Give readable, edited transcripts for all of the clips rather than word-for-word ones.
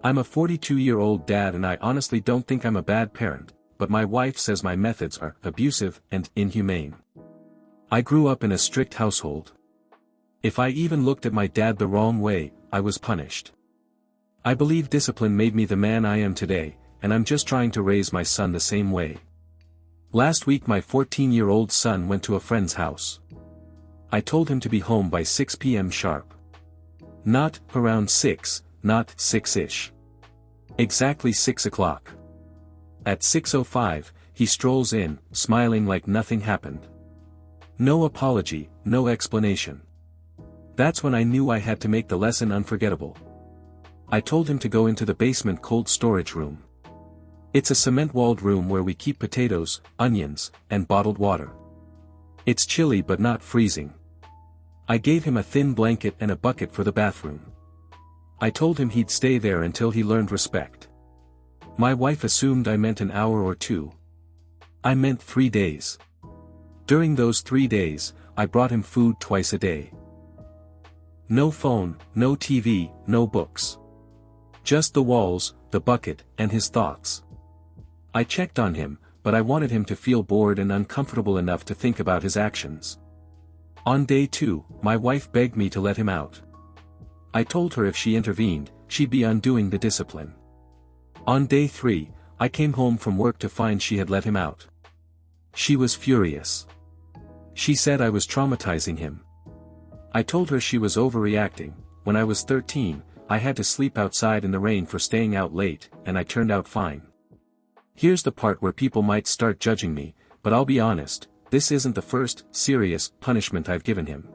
I'm a 42-year-old dad and I honestly don't think I'm a bad parent, but my wife says my methods are abusive and inhumane. I grew up in a strict household. If I even looked at my dad the wrong way, I was punished. I believe discipline made me the man I am today, and I'm just trying to raise my son the same way. Last week my 14-year-old son went to a friend's house. I told him to be home by 6 p.m. sharp. Not around 6, not 6-ish. Exactly 6 o'clock. At 6:05, he strolls in, smiling like nothing happened. No apology, no explanation. That's when I knew I had to make the lesson unforgettable. I told him to go into the basement cold storage room. It's a cement-walled room where we keep potatoes, onions, and bottled water. It's chilly but not freezing. I gave him a thin blanket and a bucket for the bathroom. I told him he'd stay there until he learned respect. My wife assumed I meant an hour or two. I meant 3 days. During those 3 days, I brought him food twice a day. No phone, no TV, no books. Just the walls, the bucket, and his thoughts. I checked on him, but I wanted him to feel bored and uncomfortable enough to think about his actions. On day 2, my wife begged me to let him out. I told her if she intervened, she'd be undoing the discipline. On day 3, I came home from work to find she had let him out. She was furious. She said I was traumatizing him. I told her she was overreacting. When I was 13, I had to sleep outside in the rain for staying out late, and I turned out fine. Here's the part where people might start judging me, but I'll be honest, this isn't the first serious punishment I've given him.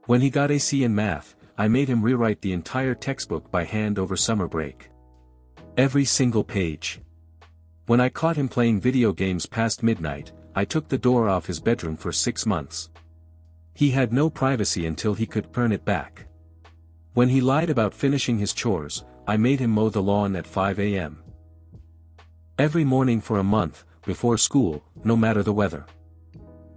When he got a C in math, I made him rewrite the entire textbook by hand over summer break. Every single page. When I caught him playing video games past midnight, I took the door off his bedroom for 6 months. He had no privacy until he could earn it back. When he lied about finishing his chores, I made him mow the lawn at 5 a.m. Every morning for a month, before school, no matter the weather.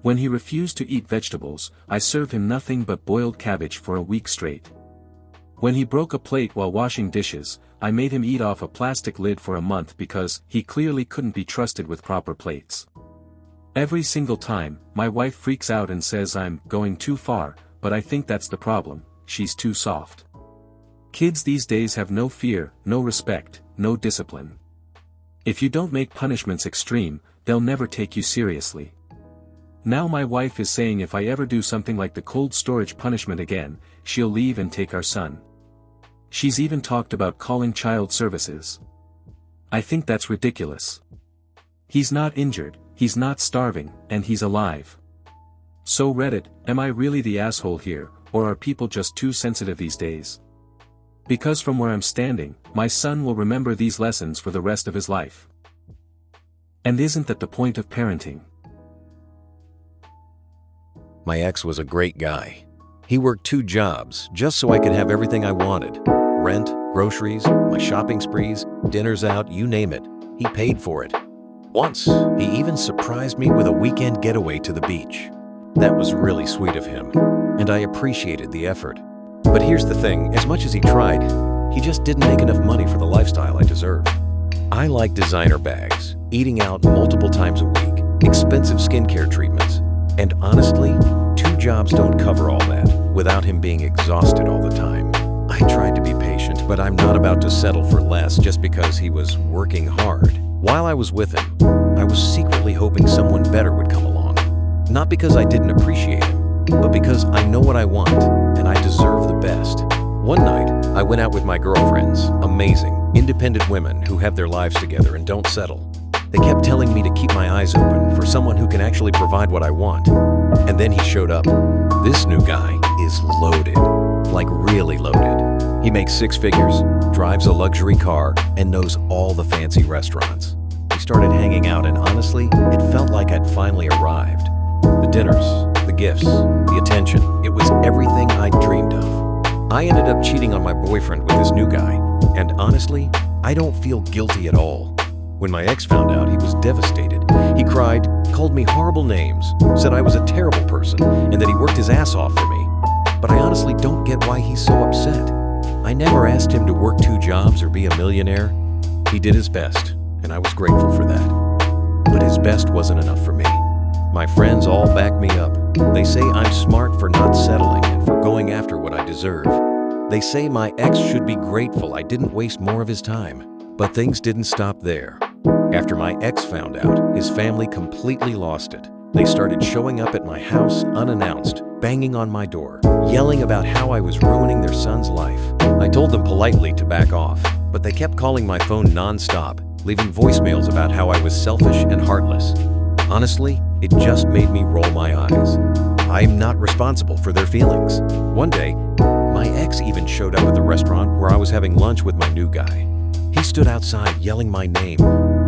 When he refused to eat vegetables, I served him nothing but boiled cabbage for a week straight. When he broke a plate while washing dishes, I made him eat off a plastic lid for a month because he clearly couldn't be trusted with proper plates. Every single time, my wife freaks out and says I'm going too far, but I think that's the problem, she's too soft. Kids these days have no fear, no respect, no discipline. If you don't make punishments extreme, they'll never take you seriously. Now my wife is saying if I ever do something like the cold storage punishment again, she'll leave and take our son. She's even talked about calling child services. I think that's ridiculous. He's not injured, he's not starving, and he's alive. So Reddit, am I really the asshole here, or are people just too sensitive these days? Because from where I'm standing, my son will remember these lessons for the rest of his life. And isn't that the point of parenting? My ex was a great guy. He worked 2 jobs just so I could have everything I wanted. Rent, groceries, my shopping sprees, dinners out, you name it. He paid for it. Once, he even surprised me with a weekend getaway to the beach. That was really sweet of him, and I appreciated the effort. But here's the thing, as much as he tried, he just didn't make enough money for the lifestyle I deserve. I like designer bags, eating out multiple times a week, expensive skincare treatments, and honestly, 2 jobs don't cover all that, without him being exhausted all the time. I tried to be patient, but I'm not about to settle for less just because he was working hard. While I was with him, I was secretly hoping someone better would come along. Not because I didn't appreciate him, but because I know what I want, and I deserve the best. One night, I went out with my girlfriends, amazing, independent women who have their lives together and don't settle. They kept telling me to keep my eyes open for someone who can actually provide what I want. And then he showed up. This new guy is loaded. Like really loaded. He makes 6 figures, drives a luxury car, and knows all the fancy restaurants. We started hanging out and honestly, it felt like I'd finally arrived. The dinners, the gifts, the attention, it was everything I'd dreamed of. I ended up cheating on my boyfriend with this new guy, and honestly, I don't feel guilty at all. When my ex found out, he was devastated. He cried, called me horrible names, said I was a terrible person, and that he worked his ass off for me. But I honestly don't get why he's so upset. I never asked him to work 2 jobs or be a millionaire. He did his best, and I was grateful for that. But his best wasn't enough for me. My friends all back me up. They say I'm smart for not settling and for going after what I deserve. They say my ex should be grateful I didn't waste more of his time. But things didn't stop there. After my ex found out, his family completely lost it. They started showing up at my house unannounced, banging on my door, yelling about how I was ruining their son's life. I told them politely to back off, but they kept calling my phone non-stop, leaving voicemails about how I was selfish and heartless. Honestly, it just made me roll my eyes. I'm not responsible for their feelings. One day, my ex even showed up at the restaurant where I was having lunch with my new guy. He stood outside yelling my name,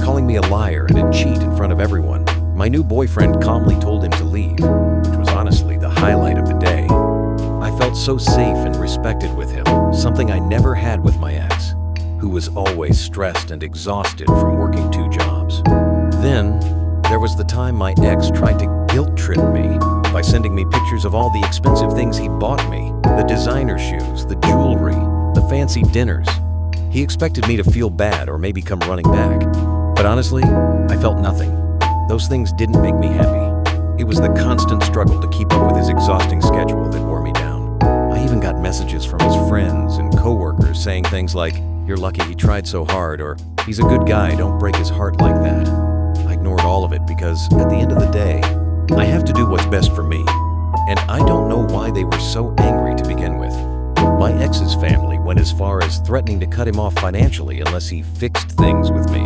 calling me a liar and a cheat in front of everyone. My new boyfriend calmly told him to leave, which was honestly the highlight of the day. I felt so safe and respected with him, something I never had with my ex, who was always stressed and exhausted from working 2 jobs. Then, there was the time my ex tried to guilt trip me by sending me pictures of all the expensive things he bought me, the designer shoes, the jewelry, the fancy dinners. He expected me to feel bad or maybe come running back. But honestly, I felt nothing. Those things didn't make me happy. It was the constant struggle to keep up with his exhausting schedule that wore me down. I even got messages from his friends and coworkers saying things like, "You're lucky he tried so hard," or "He's a good guy, don't break his heart like that." I ignored all of it because, at the end of the day, I have to do what's best for me. And I don't know why they were so angry to begin with. My ex's family went as far as threatening to cut him off financially unless he fixed things with me.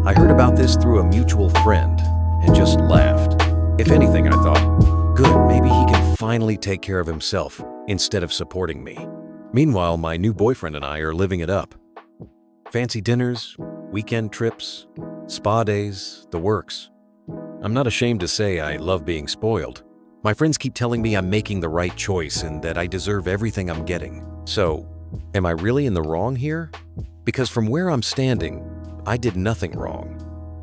I heard about this through a mutual friend and just laughed. If anything, I thought, good, maybe he can finally take care of himself instead of supporting me. Meanwhile, my new boyfriend and I are living it up. Fancy dinners, weekend trips, spa days, the works. I'm not ashamed to say I love being spoiled. My friends keep telling me I'm making the right choice and that I deserve everything I'm getting. So, am I really in the wrong here? Because from where I'm standing, I did nothing wrong.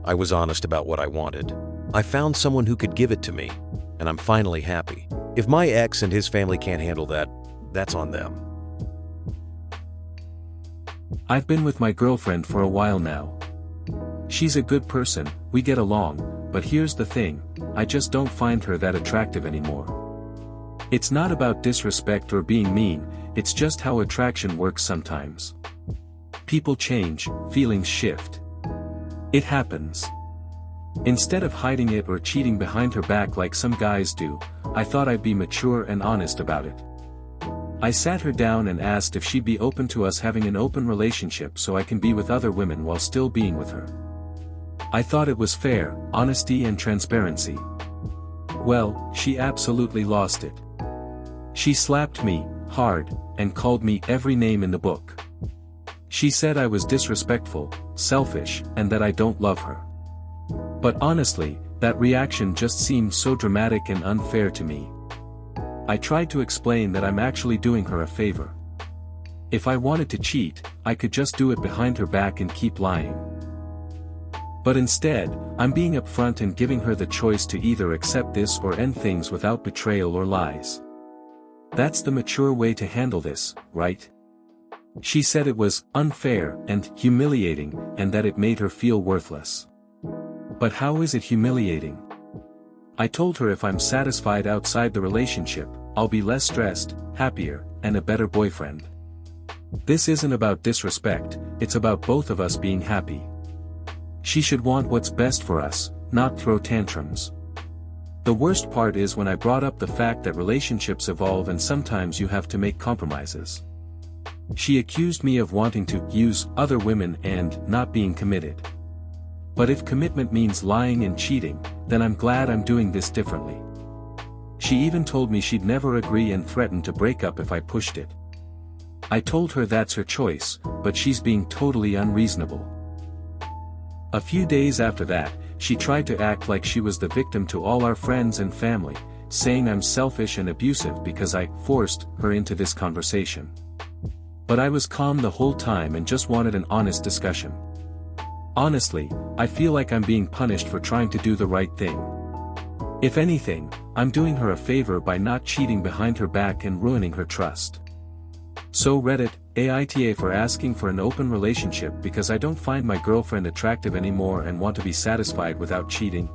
I was honest about what I wanted. I found someone who could give it to me, and I'm finally happy. If my ex and his family can't handle that, that's on them. I've been with my girlfriend for a while now. She's a good person, we get along, but here's the thing, I just don't find her that attractive anymore. It's not about disrespect or being mean, it's just how attraction works sometimes. People change, feelings shift. It happens. Instead of hiding it or cheating behind her back like some guys do, I thought I'd be mature and honest about it. I sat her down and asked if she'd be open to us having an open relationship so I can be with other women while still being with her. I thought it was fair, honesty and transparency. Well, she absolutely lost it. She slapped me, hard, and called me every name in the book. She said I was disrespectful, selfish, and that I don't love her. But honestly, that reaction just seemed so dramatic and unfair to me. I tried to explain that I'm actually doing her a favor. If I wanted to cheat, I could just do it behind her back and keep lying. But instead, I'm being upfront and giving her the choice to either accept this or end things without betrayal or lies. That's the mature way to handle this, right? She said it was unfair and humiliating and that it made her feel worthless. But how is it humiliating? I told her if I'm satisfied outside the relationship, I'll be less stressed, happier, and a better boyfriend. This isn't about disrespect, it's about both of us being happy. She should want what's best for us, not throw tantrums. The worst part is when I brought up the fact that relationships evolve and sometimes you have to make compromises. She accused me of wanting to use other women and not being committed. But if commitment means lying and cheating, then I'm glad I'm doing this differently. She even told me she'd never agree and threatened to break up if I pushed it. I told her that's her choice, but she's being totally unreasonable. A few days after that, she tried to act like she was the victim to all our friends and family, saying I'm selfish and abusive because I forced her into this conversation. But I was calm the whole time and just wanted an honest discussion. Honestly, I feel like I'm being punished for trying to do the right thing. If anything, I'm doing her a favor by not cheating behind her back and ruining her trust. So Reddit, AITA for asking for an open relationship because I don't find my girlfriend attractive anymore and want to be satisfied without cheating.